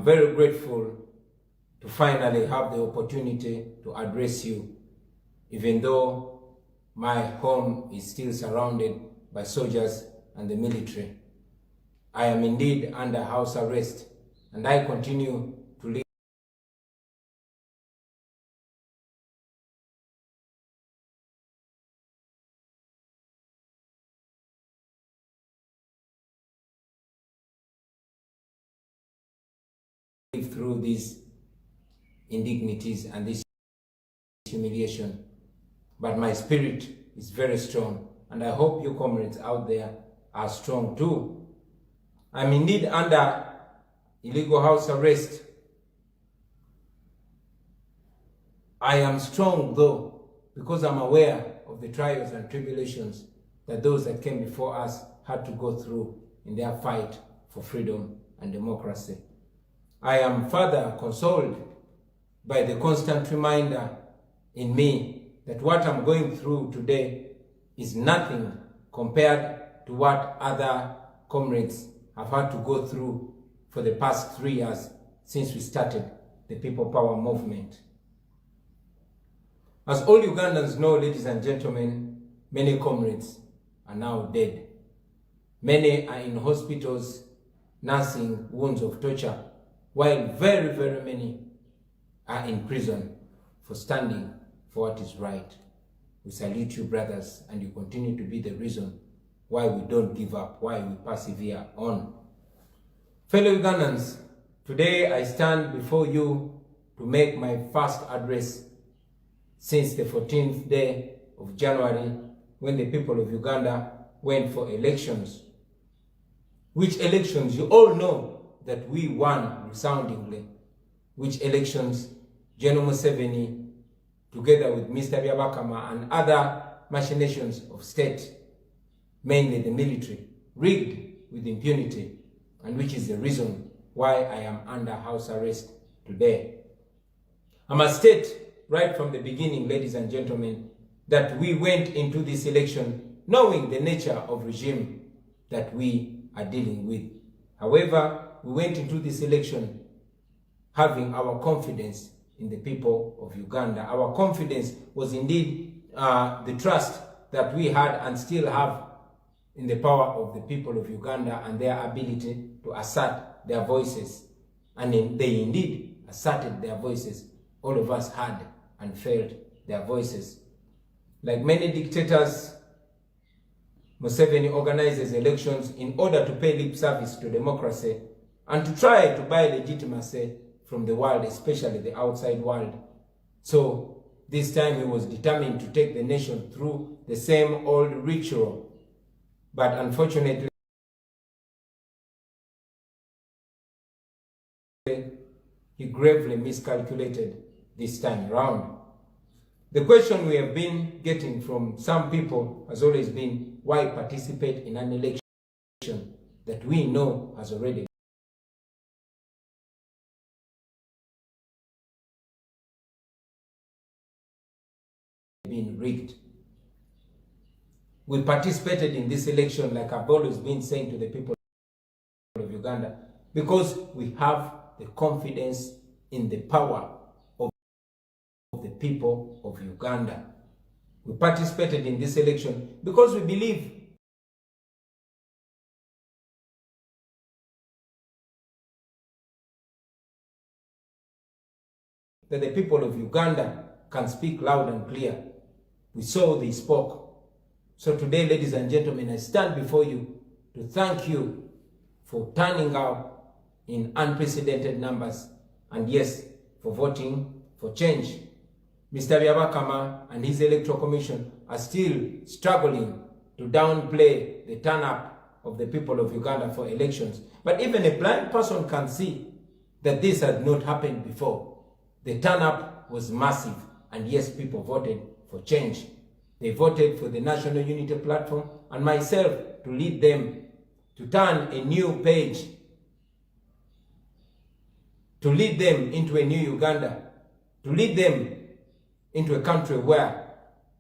I'm very grateful to finally have the opportunity to address you, even though my home is still surrounded by soldiers and the military. I am indeed under house arrest, and I continue to live through these indignities and this humiliation. But my spirit is very strong, and I hope you comrades out there are strong too. I'm indeed under illegal house arrest. I am strong though, because I'm aware of the trials and tribulations that those that came before us had to go through in their fight for freedom and democracy. I am further consoled by the constant reminder in me that what I'm going through today is nothing compared to what other comrades have had to go through for the past 3 years since we started the People Power movement. As all Ugandans know, ladies and gentlemen, many comrades are now dead. Many are in hospitals nursing wounds of torture, while very, very many are in prison for standing for what is right. We salute you, brothers, and you continue to be the reason why we don't give up, why we persevere on. Fellow Ugandans, today I stand before you to make my first address since the 14th day of January, when the people of Uganda went for elections. Which elections you all know that we won resoundingly. Which elections General Museveni, together with Mr. Byabakama and other machinations of state, mainly the military, rigged with impunity, and which is the reason why I am under house arrest today. I must state right from the beginning, ladies and gentlemen, that we went into this election knowing the nature of regime that we are dealing with. However, we went into this election having our confidence in the people of Uganda. Our confidence was indeed the trust that we had and still have in the power of the people of Uganda and their ability to assert their voices. And they indeed asserted their voices. All of us had and felt their voices. Like many dictators, Museveni organizes elections in order to pay lip service to democracy and to try to buy legitimacy from the world, especially the outside world. So this time he was determined to take the nation through the same old ritual. But unfortunately, he gravely miscalculated this time around. The question we have been getting from some people has always been, why participate in an election that we know has already been rigged? We participated in this election, like I've always been saying to the people of Uganda, because we have the confidence in the power of the people of Uganda. We participated in this election because we believe that the people of Uganda can speak loud and clear. We saw they spoke. So today, ladies and gentlemen, I stand before you to thank you for turning out in unprecedented numbers, and yes, for voting for change. Mr. Byabakama and his electoral commission are still struggling to downplay the turn-up of the people of Uganda for elections. But even a blind person can see that this had not happened before. The turn-up was massive, and yes, people voted for change. They voted for the National Unity Platform and myself to lead them to turn a new page, to lead them into a new Uganda, to lead them into a country where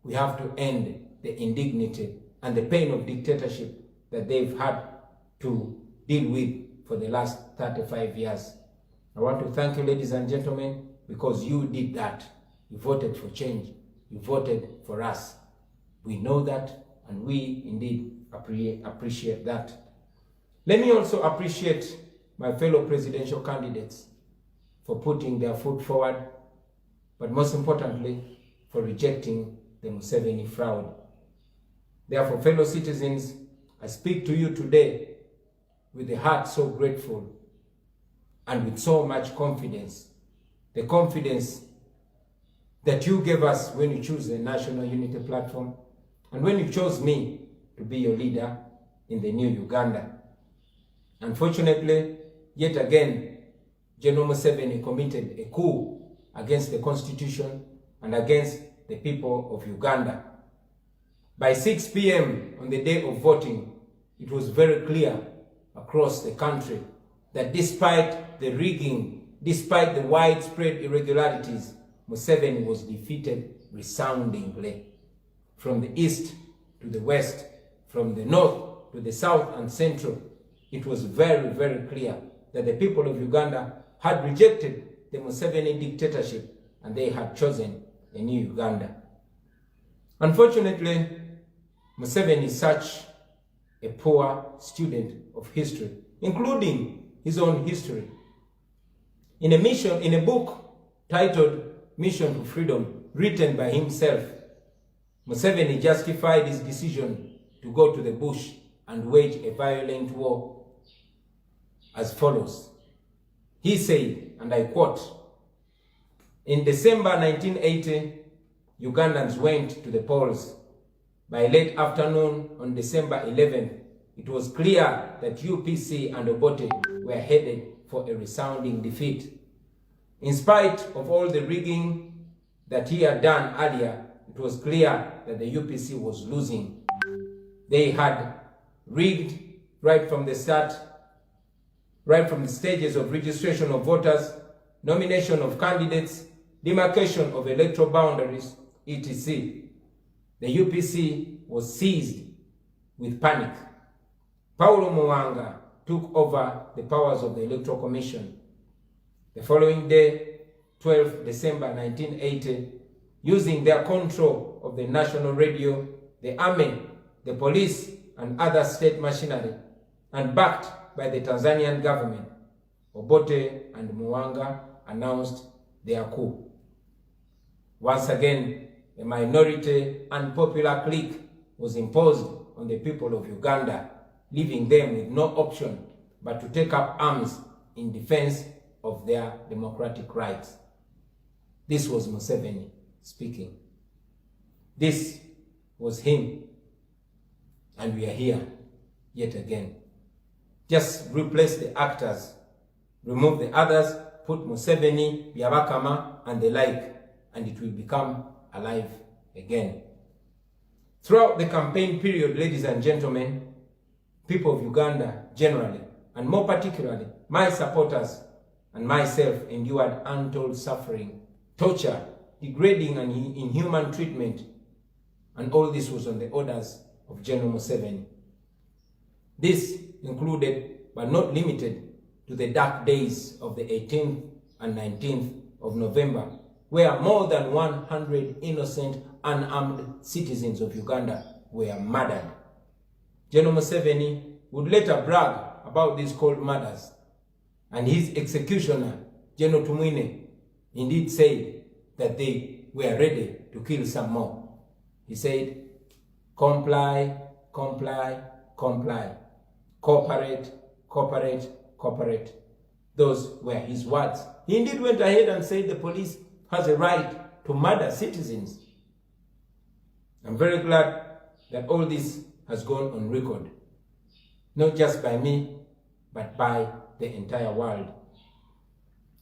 we have to end the indignity and the pain of dictatorship that they've had to deal with for the last 35 years. I want to thank you, ladies and gentlemen, because you did that. You voted for change. You voted for us. We know that, and we indeed appreciate that. Let me also appreciate my fellow presidential candidates for putting their foot forward, but most importantly, for rejecting the Museveni fraud. Therefore, fellow citizens, I speak to you today with a heart so grateful and with so much confidence. The confidence that you gave us when you chose the National Unity Platform and when you chose me to be your leader in the new Uganda. Unfortunately, yet again, General Museveni committed a coup against the Constitution and against the people of Uganda. By 6 p.m. on the day of voting, it was very clear across the country that despite the rigging, despite the widespread irregularities, Museveni was defeated resoundingly. From the east to the west, from the north to the south and central, it was very, very clear that the people of Uganda had rejected the Museveni dictatorship and they had chosen a new Uganda. Unfortunately, Museveni is such a poor student of history, including his own history. In a book titled Mission to Freedom, written by himself, Museveni justified his decision to go to the bush and wage a violent war as follows. He said, and I quote, "In December 1980, Ugandans went to the polls. By late afternoon on December 11th, it was clear that UPC and Obote were headed for a resounding defeat. In spite of all the rigging that he had done earlier, it was clear that the UPC was losing. They had rigged right from the start, right from the stages of registration of voters, nomination of candidates, demarcation of electoral boundaries, etc. The UPC was seized with panic. Paulo Muwanga took over the powers of the Electoral Commission. The following day, 12 December 1980, using their control of the national radio, the army, the police, and other state machinery, and backed by the Tanzanian government, Obote and Muwanga announced their coup. Once again, a minority unpopular clique was imposed on the people of Uganda, leaving them with no option but to take up arms in defense of their democratic rights. This was Museveni speaking. This was him. And we are here yet again. Just replace the actors, remove the others, put Museveni, Byabakama, and the like, and it will become alive again. Throughout the campaign period, ladies and gentlemen, people of Uganda generally, and more particularly, my supporters and myself endured untold suffering, torture, degrading and inhuman treatment, and all this was on the orders of General Museveni. This included, but not limited to, the dark days of the 18th and 19th of November, where more than 100 innocent, unarmed citizens of Uganda were murdered. General Museveni would later brag about these cold murders, and his executioner, General Tumwine, indeed said that they were ready to kill some more. He said, "Comply, comply, comply. Cooperate, cooperate, cooperate." Those were his words. He indeed went ahead and said the police has a right to murder citizens. I'm very glad that all this has gone on record, not just by me, but by the entire world.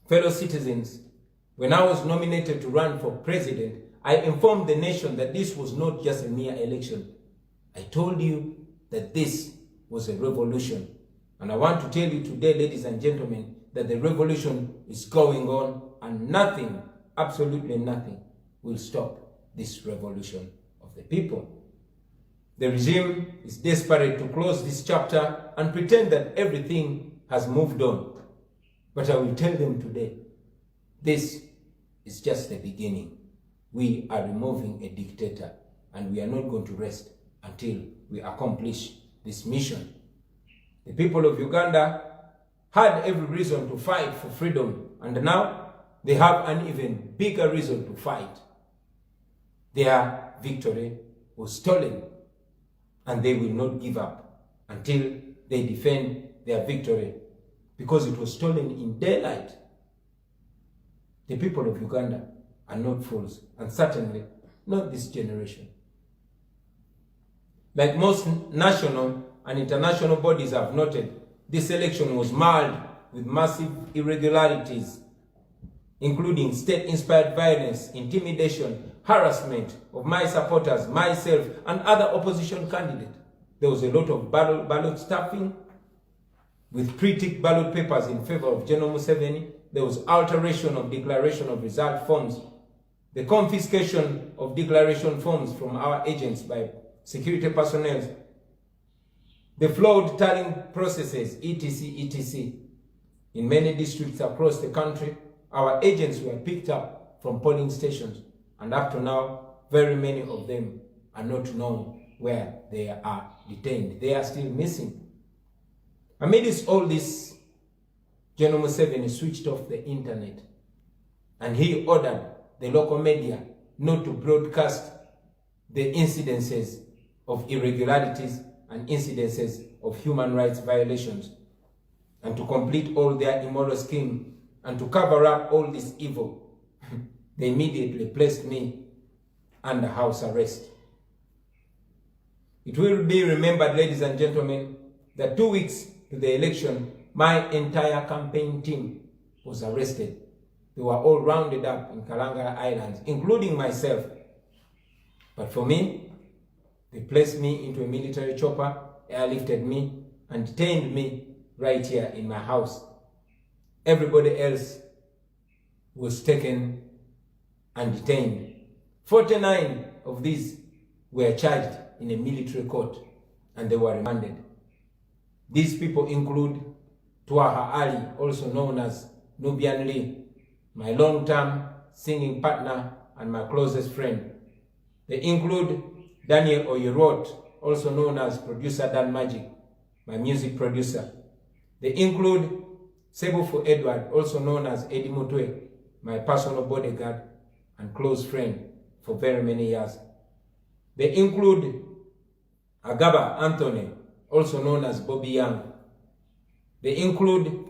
Fellow citizens, when I was nominated to run for president, I informed the nation that this was not just a mere election. I told you that this was a revolution. And I want to tell you today, ladies and gentlemen, that the revolution is going on, and nothing, absolutely nothing, will stop this revolution of the people. The regime is desperate to close this chapter and pretend that everything has moved on. But I will tell them today, this is just the beginning. We are removing a dictator, and we are not going to rest until we accomplish this mission. The people of Uganda had every reason to fight for freedom, and now they have an even bigger reason to fight. Their victory was stolen, and they will not give up until they defend their victory, because it was stolen in daylight. The people of Uganda are not fools, and certainly not this generation. Like most national and international bodies have noted, this election was marred with massive irregularities, including state-inspired violence, intimidation, harassment of my supporters, myself, and other opposition candidates. There was a lot of ballot stuffing with pre-ticked ballot papers in favor of General Museveni. There was alteration of declaration of result forms, the confiscation of declaration forms from our agents by security personnel, the flawed tallying processes, etc. In many districts across the country, our agents were picked up from polling stations, and up to now, very many of them are not known where they are detained. They are still missing. Amidst all this, General Museveni switched off the internet, and he ordered the local media not to broadcast the incidences of irregularities and incidences of human rights violations, and to complete all their immoral scheme and to cover up all this evil. They immediately placed me under house arrest. It will be remembered, ladies and gentlemen, that 2 weeks to the election, my entire campaign team was arrested. They were all rounded up in Kalangala Islands, including myself. But for me, they placed me into a military chopper, airlifted me, and detained me right here in my house. Everybody else was taken and detained. 49 of these were charged in a military court, and they were remanded. These people include Twaha Ali, also known as Nubian Lee, my long-term singing partner and my closest friend. They include Daniel Oyerot, also known as producer Dan Magic, my music producer. They include Sebufu Edward, also known as Eddie Mutwe, my personal bodyguard and close friend for very many years. They include Agaba Anthony, also known as Bobby Young. They include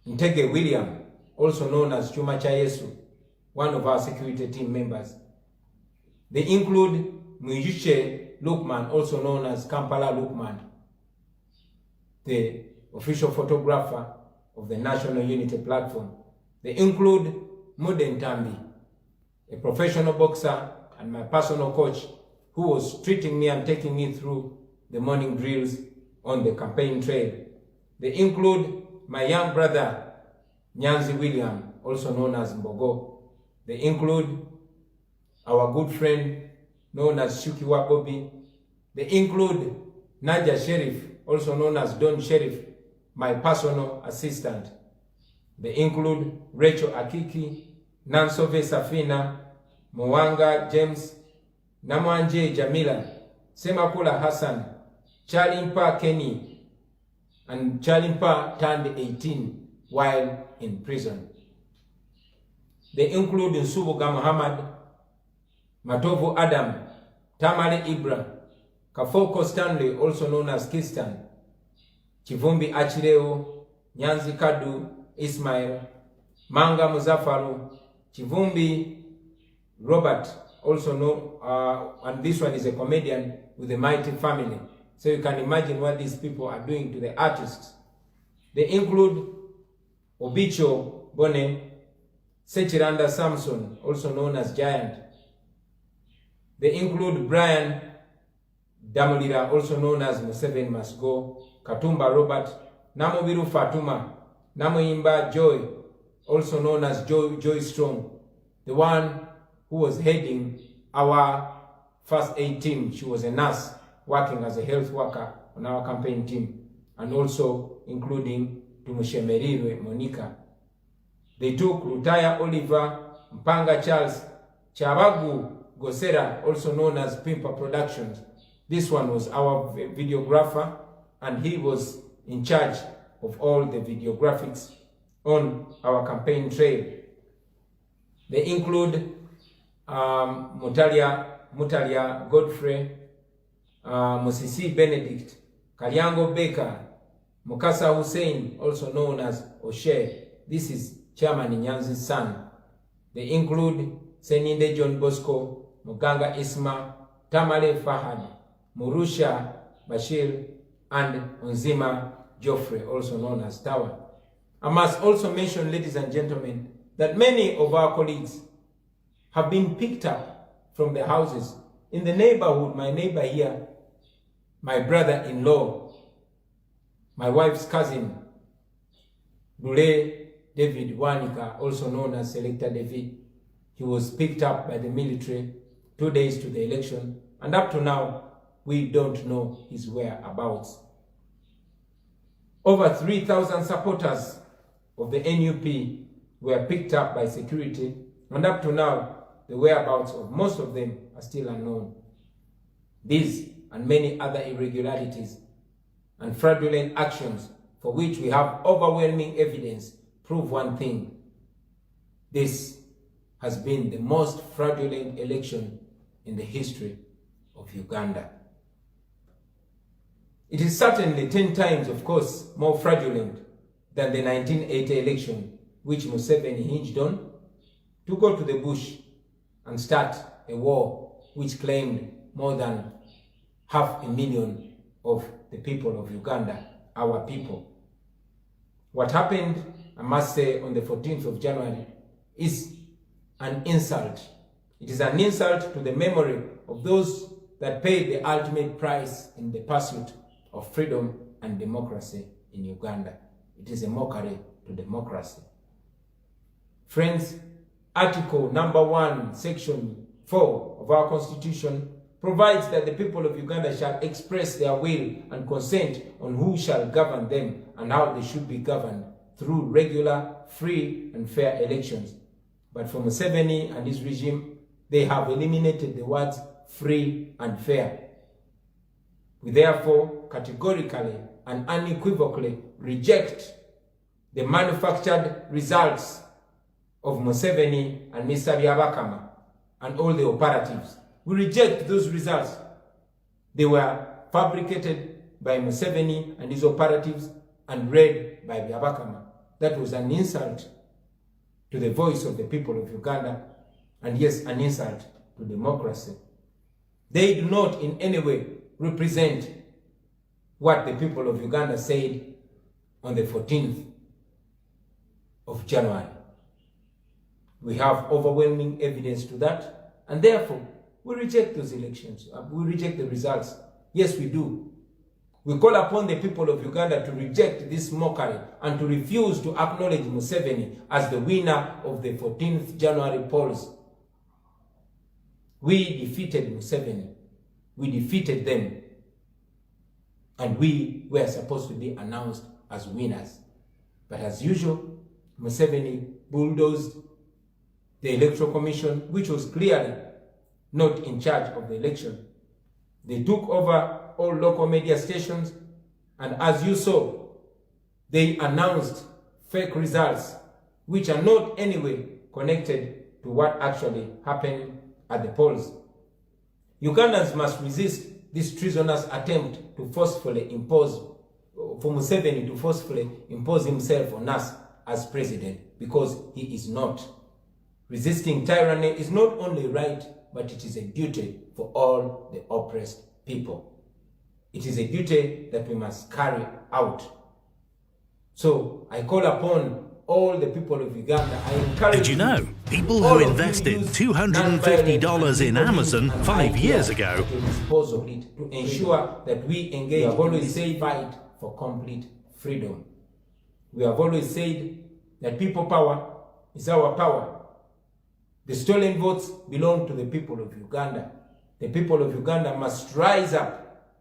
Ntege William, also known as Chuma Chayesu, one of our security team members. They include Muyushe Lukman, also known as Kampala Lukman, the official photographer of the National Unity Platform. They include Muden Tambi, a professional boxer and my personal coach, who was treating me and taking me through the morning drills on the campaign trail. They include my young brother, Nyanzi William, also known as Mbogo. They include our good friend, known as Shuki Wabobi. They include Naja Sheriff, also known as Don Sheriff, my personal assistant. They include Rachel Akiki, Nansove Safina, Mwanga James, Namwanje Jamila, Semakula Hassan, Chalimpa Kenny, and Chalimpa turned 18 while in prison. They include Nsubuga Muhammad, Matovu Adam, Tamale Ibra, Kafoko Stanley, also known as Kistan, Chivumbi Achileo, Nyanzi Kadu Ismail, Manga Muzafaru, Chivumbi Robert, also known, and this one is a comedian with the Mighty Family. So you can imagine what these people are doing to the artists. They include Obicho Bone, Sechiranda Samson, also known as Giant. They include Brian Damulira, also known as Museveni Must Go, Katumba Robert, Namobiru Fatuma, Namoimba Joy, also known as Joy Strong, the one who was heading our first aid team. She was a nurse working as a health worker on our campaign team, and also including Tumushemerirwe Monica. They took Lutaya Oliver, Mpanga Charles, Chabagu Gosera, also known as Pimpa Productions. This one was our videographer, and he was in charge of all the videographics on our campaign trail. They include Mutalia Godfrey, Musisi Benedict, Kalyango Baker, Mukasa Hussein, also known as Oshe. This is Chairman Nyanzi's son. They include Seninde John Bosco, Muganga Isma, Tamale Fahad, Murusha Bashir, and Onzima Geoffrey, also known as Tawa. I must also mention, ladies and gentlemen, that many of our colleagues have been picked up from the houses in the neighborhood. My neighbor here, my brother-in-law, my wife's cousin, Dule David Wanika, also known as Selector David. He was picked up by the military 2 days to the election, and up to now, we don't know his whereabouts. Over 3,000 supporters of the NUP were picked up by security, and up to now, the whereabouts of most of them are still unknown. These and many other irregularities and fraudulent actions for which we have overwhelming evidence prove one thing. This has been the most fraudulent election in the history of Uganda. It is certainly 10 times, of course, more fraudulent than the 1980 election, which Museveni hinged on to go to the bush and start a war which claimed more than 500,000 of the people of Uganda, our people. What happened, I must say, on the 14th of January is an insult. It is an insult to the memory of those that paid the ultimate price in the pursuit of freedom and democracy in Uganda. It is a mockery to democracy. Friends, Article number 1, Section 4 of our Constitution provides that the people of Uganda shall express their will and consent on who shall govern them and how they should be governed through regular, free, and fair elections. But for Museveni and his regime, they have eliminated the words free and fair. We therefore categorically and unequivocally reject the manufactured results of Museveni and Mr. Byabakama and all the operatives. We reject those results. They were fabricated by Museveni and his operatives and read by Byabakama. That was an insult to the voice of the people of Uganda, and yes, an insult to democracy. They do not in any way represent what the people of Uganda said on the 14th of January. We have overwhelming evidence to that, and therefore we reject those elections. We reject the results. Yes, we do. We call upon the people of Uganda to reject this mockery and to refuse to acknowledge Museveni as the winner of the 14th January polls. We defeated Museveni. We defeated them. And we were supposed to be announced as winners. But as usual, Museveni bulldozed the Electoral Commission, which was clearly not in charge of the election. They took over all local media stations, and as you saw, they announced fake results which are not anyway connected to what actually happened at the polls. Ugandans must resist this treasonous attempt to forcefully impose, for Museveni to forcefully impose himself on us as president, because he is not. Resisting tyranny is not only right, but it is a duty for all the oppressed people. It is a duty that we must carry out. So I call upon all the people of Uganda. I encourage Did you know people who invested $250 in Amazon 5 years ago to dispose of it, to ensure that we engage. We have always said fight for complete freedom. We have always said that people power is our power. The stolen votes belong to the people of Uganda. The people of Uganda must rise up,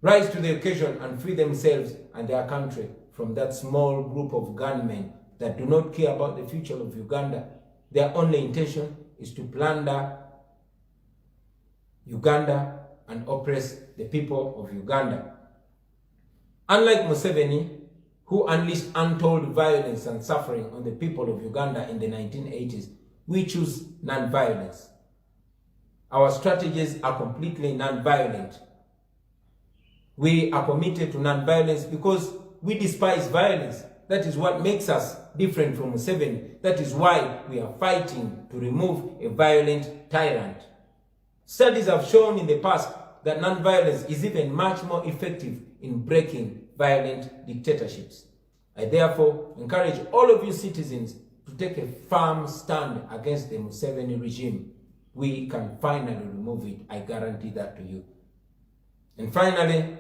rise to the occasion and free themselves and their country from that small group of gunmen that do not care about the future of Uganda. Their only intention is to plunder Uganda and oppress the people of Uganda. Unlike Museveni, who unleashed untold violence and suffering on the people of Uganda in the 1980s, we choose non-violence. Our strategies are completely non-violent. We are committed to non-violence because we despise violence. That is what makes us different from Museveni. That is why we are fighting to remove a violent tyrant. Studies have shown in the past that non-violence is even much more effective in breaking violent dictatorships. I therefore encourage all of you citizens to take a firm stand against the Museveni regime. We can finally remove it. I guarantee that to you. And finally,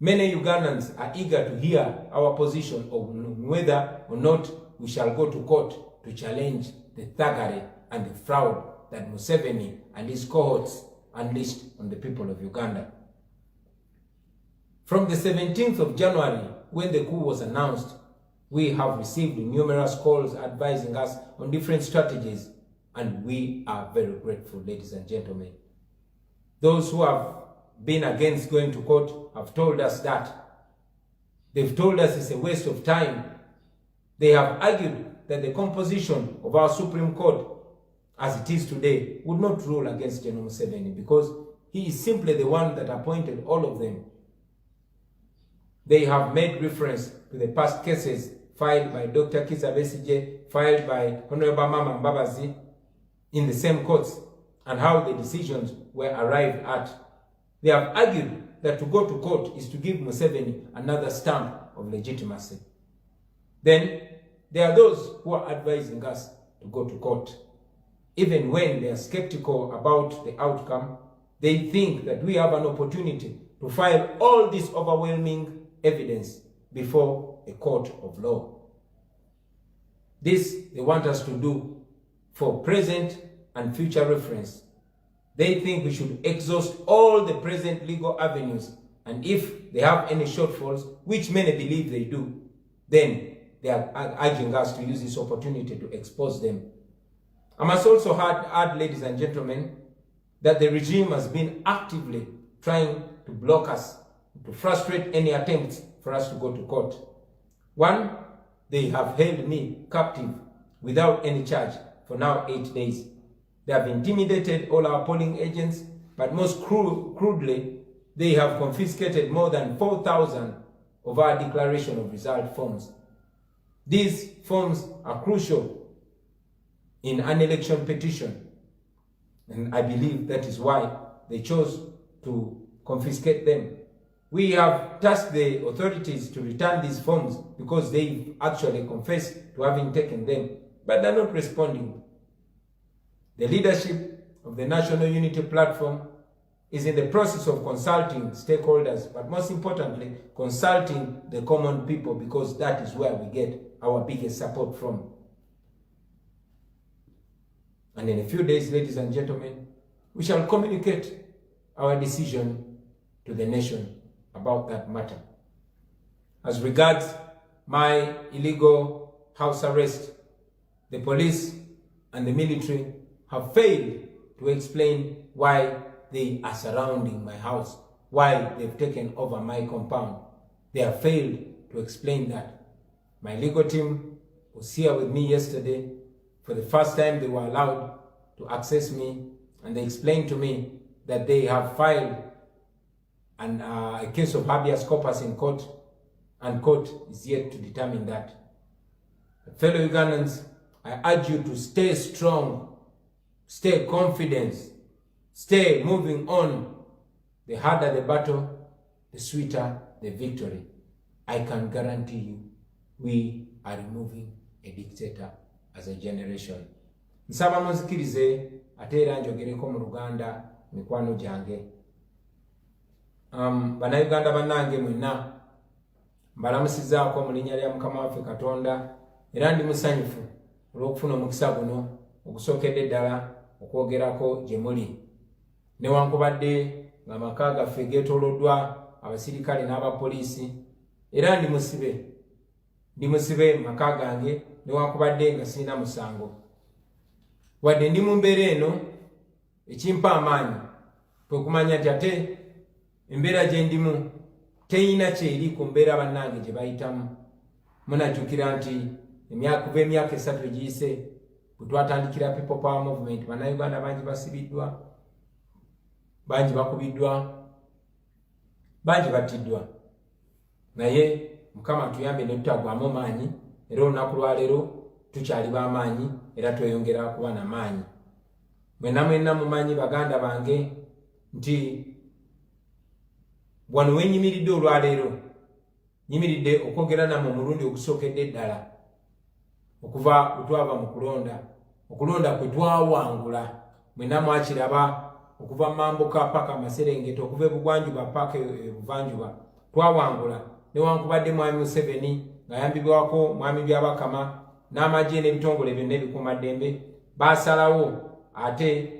many Ugandans are eager to hear our position on whether or not we shall go to court to challenge the thuggery and the fraud that Museveni and his cohorts unleashed on the people of Uganda. From the 17th of January, when the coup was announced, we have received numerous calls advising us on different strategies, and we are very grateful, ladies and gentlemen. Those who have been against going to court have told us that. They've told us it's a waste of time. They have argued that the composition of our Supreme Court, as it is today, would not rule against General Museveni because he is simply the one that appointed all of them. They have made reference to the past cases filed by Dr. Kizza Besigye, filed by Honorable Mama Mbabazi in the same courts, and how the decisions were arrived at. They have argued that to go to court is to give Museveni another stamp of legitimacy. Then there are those who are advising us to go to court. Even when they are skeptical about the outcome, they think that we have an opportunity to file all this overwhelming evidence before a court of law. This they want us to do for present and future reference. They think we should exhaust all the present legal avenues, and if they have any shortfalls, which many believe they do, then they are urging us to use this opportunity to expose them. I must also add, ladies and gentlemen, that the regime has been actively trying to block us, to frustrate any attempts for us to go to court. One, they have held me captive without any charge for now 8 days. They have intimidated all our polling agents, but most crudely, they have confiscated more than 4,000 of our declaration of result forms. These forms are crucial in an election petition, and I believe that is why they chose to confiscate them. We have tasked the authorities to return these forms because they actually confessed to having taken them, but they're not responding. The leadership of the National Unity Platform is in the process of consulting stakeholders, but most importantly, consulting the common people, because that is where we get our biggest support from. And in a few days, ladies and gentlemen, we shall communicate our decision to the nation about that matter. As regards my illegal house arrest, the police and the military have failed to explain why they are surrounding my house, why they've taken over my compound. They have failed to explain that. My legal team was here with me yesterday. For the first time, they were allowed to access me, and they explained to me that they have filed a case of habeas corpus in court, and court is yet to determine that. Fellow Ugandans, I urge you to stay strong, stay confident, stay moving on. The harder the battle, the sweeter the victory. I can guarantee you, we are removing a dictator as a generation. Nsaba muzikirize ate era njogereko mu Luganda mikwano gyange. Bannayuganda bannange mwenna mbalamusizaako mu linnya lya Mukama waffe Katonda, era ndi musanyufu olw'okufuna omukisa guno ogusookedde ddala okwogerako gye muli. Newankubadde ng'amaka gaffe geetooloddwa abasirikale n'abapoliisi, era ndi musibe ndi musibe maka gange newankubadde nga sirina musango wadde ndi mu mbeera eno ekimpa amaanyi kwe kumanya nti ate embeera gye ndimu teyina kyeri ku mbeera bannange gye bayitamu. Munajjukira nti kuva emyaka 3 egiyise bwe twatandikira People Power Movement bannayuganda bangi basibiddwa, bangi bakubiddwa, bangi battiddwa, naye Mukama tuyambe ne tutagwamu maanyi era olunaku lwaleero tukyali b'amaanyi era tweyongera kuba n'amaanyi. Mwenna mumanyi baganda bange nti wano wenyimiridde olwaleero nyimiridde okwogera nammwe omulundi ogusookedde ddala okuva bwe mu okulonda kwe twawangula mwenna mwakiraba okuva Mambuka paka Maserengeta okuva ebugwanjuba paka ebuvanjuba twawangula newankubadde mwami Museveni ng'ayambibwako mwami Byabakama n'amagye n'ebitongole byonna ebikuumaddembe baasalawo ate